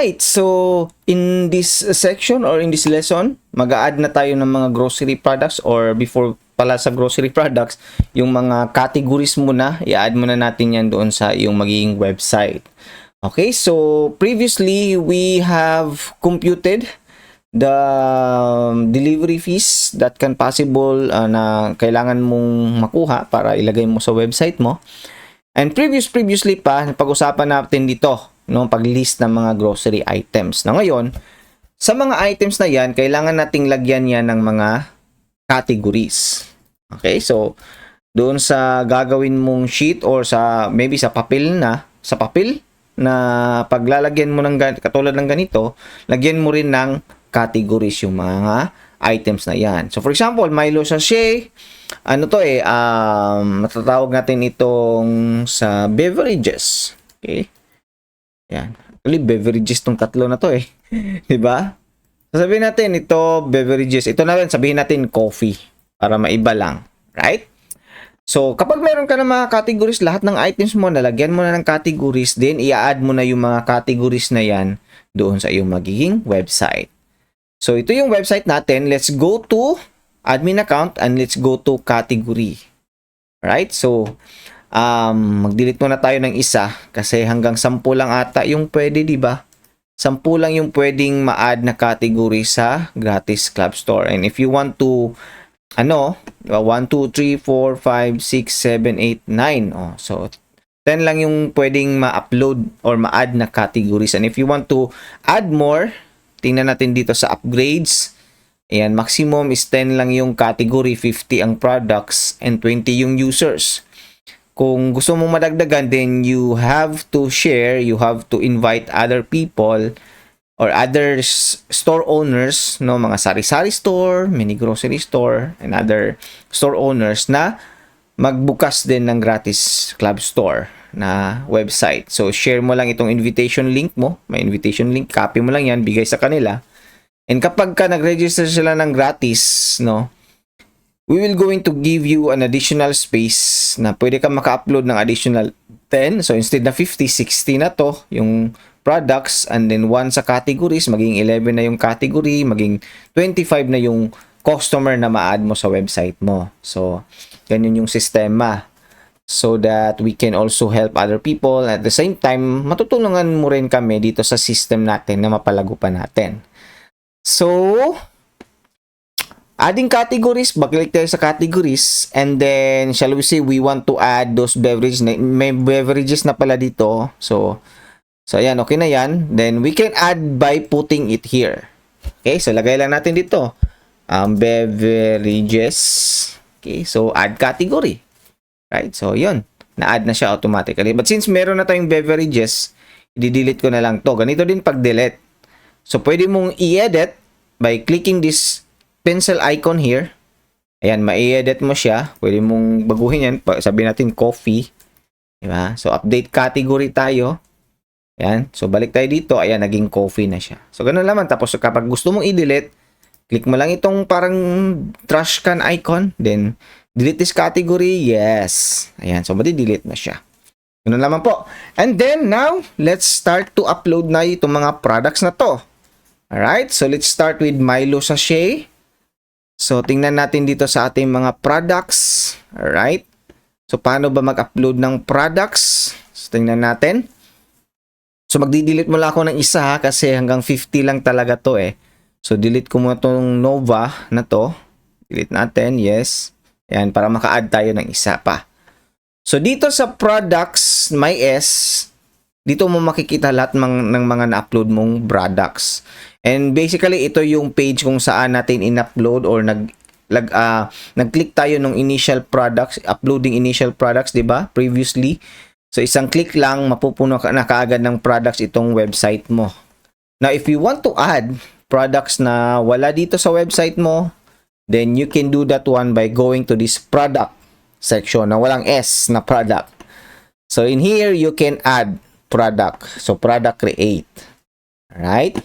Alright, so in this section or in this lesson, mag-a-add na tayo ng mga grocery products, or before pala sa grocery products, yung mga categories muna, i-add muna natin yan doon sa yung magiging website. Okay, so previously we have computed the delivery fees that can possible na kailangan mong makuha para ilagay mo sa website mo. And previously pa, pag-usapan natin dito, no, pag-list ng mga grocery items. Na ngayon, sa mga items na yan, kailangan nating lagyan yan ng mga categories. Okay, so doon sa gagawin mong sheet or sa maybe sa papel na paglalagyan mo ng katulad ng ganito, lagyan mo rin ng categories yung mga items na yan. So for example, Milo sachet, ano to matatawag natin itong sa beverages. Okay? Yan. Actually, beverages tong tatlo na to diba? Sabihin natin ito, beverages. Ito na rin, sabihin natin coffee. Para maiba lang. Right? So, kapag meron ka ng mga categories, lahat ng items mo, nalagyan mo na ng categories, then i-add mo na yung mga categories na yan doon sa iyong magiging website. So, ito yung website natin. Let's go to admin account and let's go to category. Right? So, mag-delete muna tayo ng isa kasi hanggang 10 lang ata yung pwede, di ba? 10 lang yung pwedeng ma-add na category sa gratis club store. And if you want to 1, 2, 3, 4, 5, 6, 7, 8, 9. Oh, so 10 lang yung pwedeng ma-upload or ma-add na categories. And if you want to add more, tingnan natin dito sa upgrades. Ayan, maximum is 10 lang yung category, 50 ang products, and 20 yung users. Kung gusto mong madagdagan, then you have to share, you have to invite other people or other store owners, no, mga sari-sari store, mini grocery store, and other store owners na magbukas din ng gratis club store na website. So, share mo lang itong invitation link mo. May invitation link, copy mo lang yan, bigay sa kanila. And kapag ka nag-register sila ng gratis, no, we will going to give you an additional space na pwede ka maka-upload ng additional 10. So, instead na 50, 60 na to, yung products, and then 1 sa categories, maging 11 na yung category, maging 25 na yung customer na ma-add mo sa website mo. So, ganyan yung sistema. So that we can also help other people. At the same time, matutulungan mo rin kami dito sa system natin na mapalago pa natin. So, adding categories, mag-click tayo sa categories, and then, shall we say, we want to add those beverages. May beverages na pala dito. So ayan, okay na yan. Then, we can add by putting it here. Okay, so lagay lang natin dito. Beverages. Okay, so add category. Right, so yun. Na-add na siya automatically. But since meron na tayong beverages, i-delete ko na lang to. Ganito din pag-delete. So, pwede mong i-edit by clicking this pencil icon here. Ayan, ma-edit mo siya. Pwede mong baguhin yan. Sabihin natin coffee. Diba? So, update category tayo. Ayan. So, balik tayo dito. Ayan, naging coffee na siya. So, ganun naman. Tapos, kapag gusto mong i-delete, click mo lang itong parang trash can icon. Then, delete this category. Yes. Ayan. So, madi-delete na siya. Ganun naman po. And then, now, let's start to upload na itong mga products na to. Alright. So, let's start with Milo sachet. So, tingnan natin dito sa ating mga products. Alright. So, paano ba mag-upload ng products? So, tingnan natin. So, magdi-delete mo lang ako ng isa ha, kasi hanggang 50 lang talaga to So, delete ko muna itong Nova na to. Delete natin. Yes. Ayan, para maka-add tayo ng isa pa. So, dito sa products, may S, dito mo makikita lahat ng mga na-upload mong products. And basically, ito yung page kung saan natin in-upload or nag-click tayo ng initial products, uploading initial products, di ba? Previously. So, isang click lang, mapupuno na kaagad ng products itong website mo. Now, if you want to add products na wala dito sa website mo, then you can do that one by going to this product section na walang S na product. So, in here, you can add product. So, product create. Alright?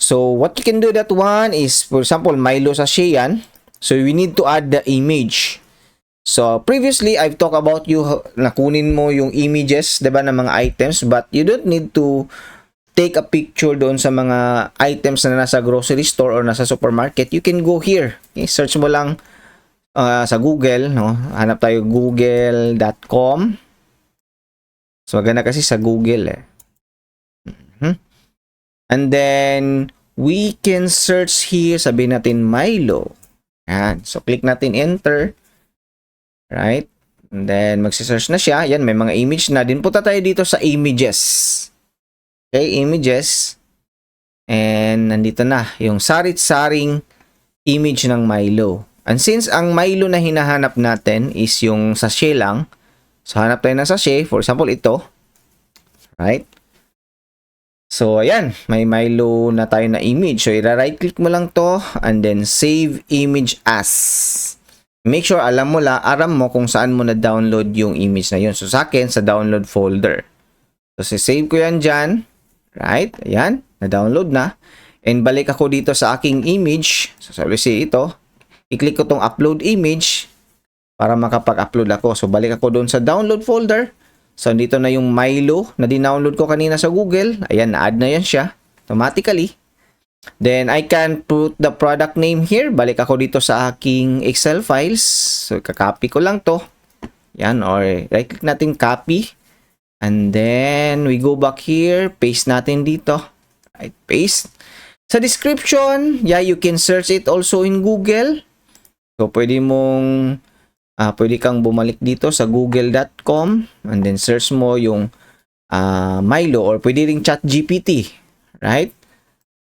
So, what you can do that one is, for example, Milo sachet yan. So, we need to add the image. So, previously, I've talked about you, nakunin mo yung images, diba, ng mga items, but you don't need to take a picture doon sa mga items na nasa grocery store or nasa supermarket, you can go here. Okay, search mo lang sa Google, no? Hanap tayo google.com. So maganda kasi sa Google eh. And then we can search here, sabihin natin Milo. Yan. So click natin enter. Right? And then magsi-search na siya. Yan, may mga image na din. Punta tayo dito sa images. Okay, images. And nandito na yung sarit-saring image ng Milo. And since ang Milo na hinahanap natin is yung sachet lang, so hanap tayo ng sachet. For example, ito. Right? So, ayan. May Milo na tayo na image. So, i-right click mo lang to and then save image as. Make sure alam mo kung saan mo na-download yung image na yun. So, sa akin, sa download folder. So, save ko yan dyan. Right? Ayan. Na-download na. And balik ako dito sa aking image. So, let's say ito. I-click ko tong upload image para makapag-upload ako. So, balik ako doon sa download folder. So, dito na yung Milo na din-download ko kanina sa Google. Ayan, na-add na yan siya. Automatically. Then, I can put the product name here. Balik ako dito sa aking Excel files. So, kakopy ko lang to. Yan, or right-click natin copy. And then, we go back here. Paste natin dito. Right, paste. Sa description, yeah, you can search it also in Google. So, pwede kang bumalik dito sa google.com and then search mo yung Milo or pwede ring ChatGPT. Right?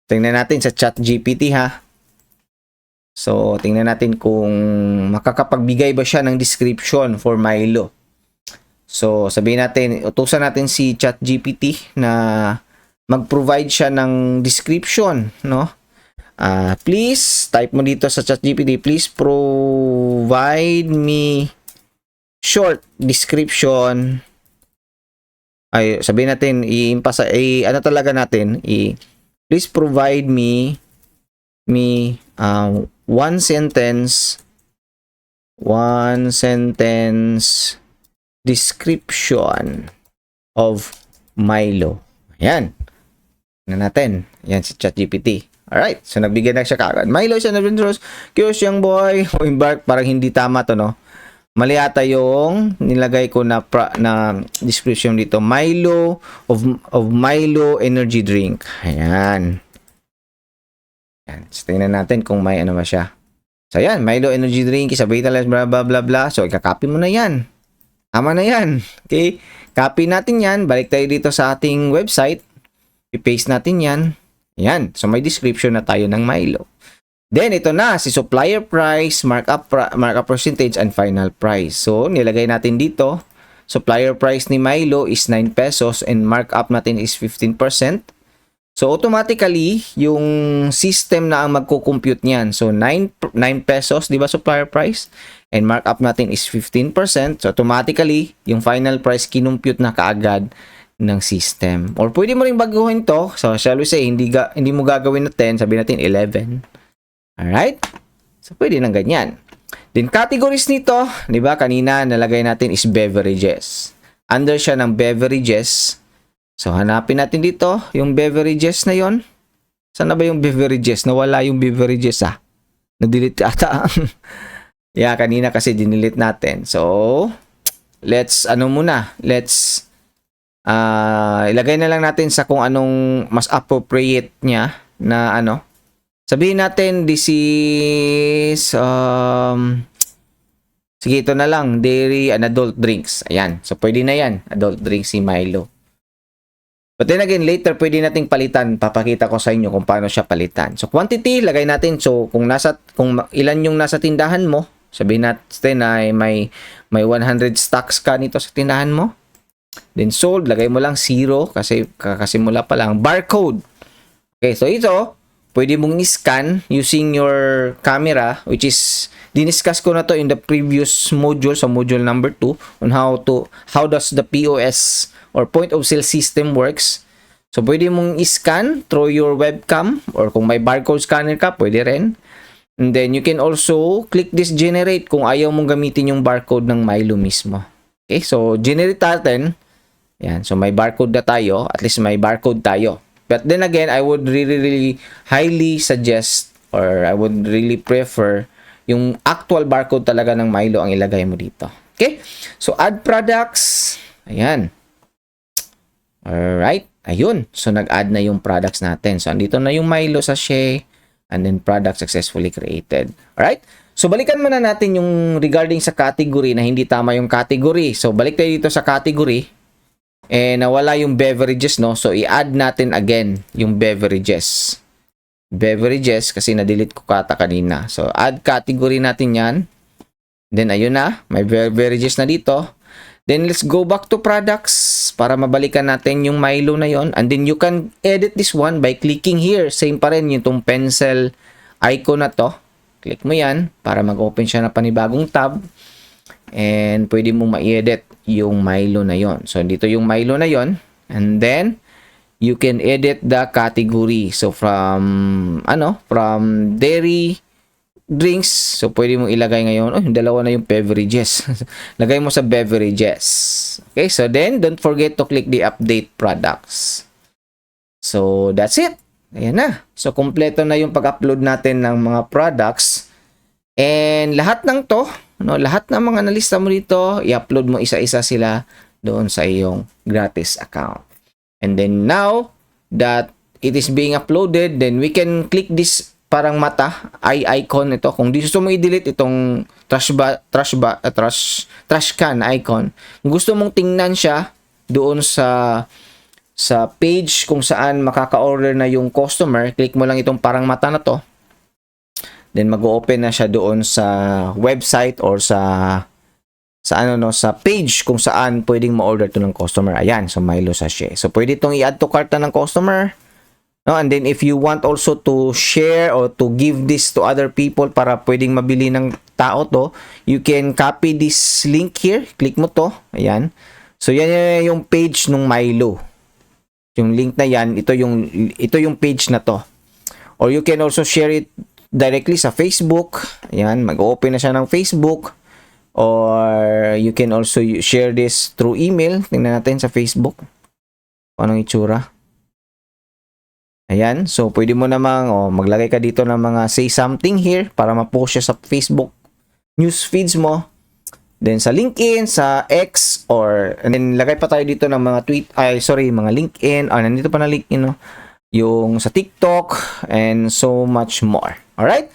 Tingnan natin sa ChatGPT ha. So, tingnan natin kung makakapagbigay ba siya ng description for Milo. So, sabihin natin, utusan natin si ChatGPT na mag-provide siya ng description, no? Please, type mo dito sa ChatGPT, please provide me short description. Ay, sabihin natin, please provide me one sentence description of Milo. Ayan. Tingnan natin. Ayan si ChatGPT. Alright. So, nagbigay na siya kaagad. Milo is an adventurous, curious young boy who embarked. Parang hindi tama to, no? Mali ata yung nilagay ko na description dito. Milo of Milo energy drink. Ayan. Ayan. So, tingnan natin kung may ano ba siya. So, ayan. Milo energy drink is available, blah, blah, blah, blah. So, ikakopy mo na yan. Tama na yan. Okay? Copy natin yan. Balik tayo dito sa ating website. I-paste natin yan. Ayan. So, may description na tayo ng Milo. Then, ito na, si supplier price, markup percentage, and final price. So, nilagay natin dito, supplier price ni Milo is 9 pesos and markup natin is 15%. So, automatically, yung system na ang magko-compute niyan. So, 9 pesos, di ba, supplier price? And markup natin is 15%. So, automatically, yung final price kinumpute na kaagad ng system. Or pwede mo rin baguhin to. So, shall we say, hindi mo gagawin na 10, sabihin natin 11. Alright? So, pwede nang ganyan. Then, categories nito, di ba, kanina nalagay natin is beverages. Under siya ng beverages. So, hanapin natin dito, yung beverages na yon. Saan na ba yung beverages? Nawala yung beverages, Na-delete ata. Yeah, kanina kasi dinilit natin. So, let's ilagay na lang natin sa kung anong mas appropriate niya na sabihin natin, this is, sige, ito na lang, dairy and adult drinks. Ayan. So, pwede na yan. Adult drinks si Milo. But then again, later, pwede nating palitan. Papakita ko sa inyo kung paano siya palitan. So, quantity, lagay natin. So, kung ilan yung nasa tindahan mo, sabihin natin na may 100 stocks ka nito sa tindahan mo. Then, sold, lagay mo lang 0 kasi kakasimula pa lang. Barcode. Okay, so ito, pwede mong i-scan using your camera, which is, diniscuss ko na to in the previous module, sa module number 2, on how does the POS or point of sale system works. So, pwede mong i-scan through your webcam, or kung may barcode scanner ka, pwede rin. And then, you can also click this generate kung ayaw mong gamitin yung barcode ng Milo mismo. Okay, so, generate natin. Yan, so may barcode na tayo, at least may barcode tayo. But then again, I would really highly suggest or I would really prefer yung actual barcode talaga ng Milo ang ilagay mo dito. Okay? So, add products. Ayan. Alright. Ayun. So, nag-add na yung products natin. So, andito na yung Milo sachet and then product successfully created. Alright? So, balikan muna natin yung regarding sa category na hindi tama yung category. So, balik tayo dito sa category. Nawala yung beverages, no? So, i-add natin again yung beverages. Beverages kasi na-delete ko kata kanina. So, add category natin yan. Then, ayun na. May beverages na dito. Then, let's go back to products para mabalikan natin yung Milo na yon. And then, you can edit this one by clicking here. Same pa rin yung tong pencil icon na to. Click mo yan para mag-open siya na panibagong tab. And pwede mo ma-edit yung Milo na yon. So, dito yung Milo na yon. And then, you can edit the category. So, from dairy drinks. So, pwede mo ilagay ngayon. Oh, yung dalawa na yung beverages. Lagay mo sa beverages. Okay, so then, don't forget to click the update products. So, that's it. Ayan na. So, kompleto na yung pag-upload natin ng mga products. And lahat ng to, lahat ng mga nalista mo dito, i-upload mo isa-isa sila doon sa iyong gratis account. And then now that it is being uploaded, then we can click this parang mata, icon ito. Kung gusto mo i-delete itong trash can icon, kung gusto mong tingnan siya doon sa page kung saan makaka-order na yung customer, click mo lang itong parang mata na to. Then mag-open na siya doon sa website or sa page kung saan pwedeng ma-order to ng customer. Ayan, so Milo sachet. So pwede itong i-add to cart na ng customer. No, and then if you want also to share or to give this to other people para pwedeng mabili ng tao to, you can copy this link here. Click mo to. Ayan. So yan yung page ng Milo. Yung link na yan, ito yung page na to. Or you can also share it directly sa Facebook. Ayan, mag-open na siya ng Facebook. Or you can also share this through email. Tingnan natin sa Facebook. Anong itsura? Ayan, so pwede mo namang maglagay ka dito ng mga say something here para ma-post siya sa Facebook news feeds mo. Then sa LinkedIn, sa X, and then lagay pa tayo dito ng mga mga LinkedIn, nandito pa na LinkedIn, yung sa TikTok, and so much more. Alright?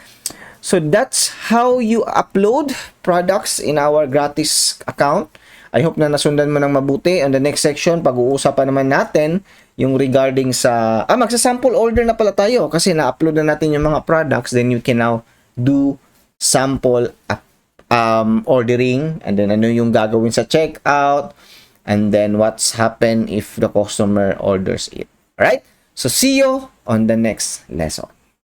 So that's how you upload products in our gratis account. I hope na nasundan mo ng mabuti. On the next section, pag-uusapan naman natin yung regarding sa, magsa-sample order na pala tayo kasi na-upload na natin yung mga products, then you can now do sample ordering, and then ano yung gagawin sa checkout, and then what's happen if the customer orders it. Alright? So see you on the next lesson.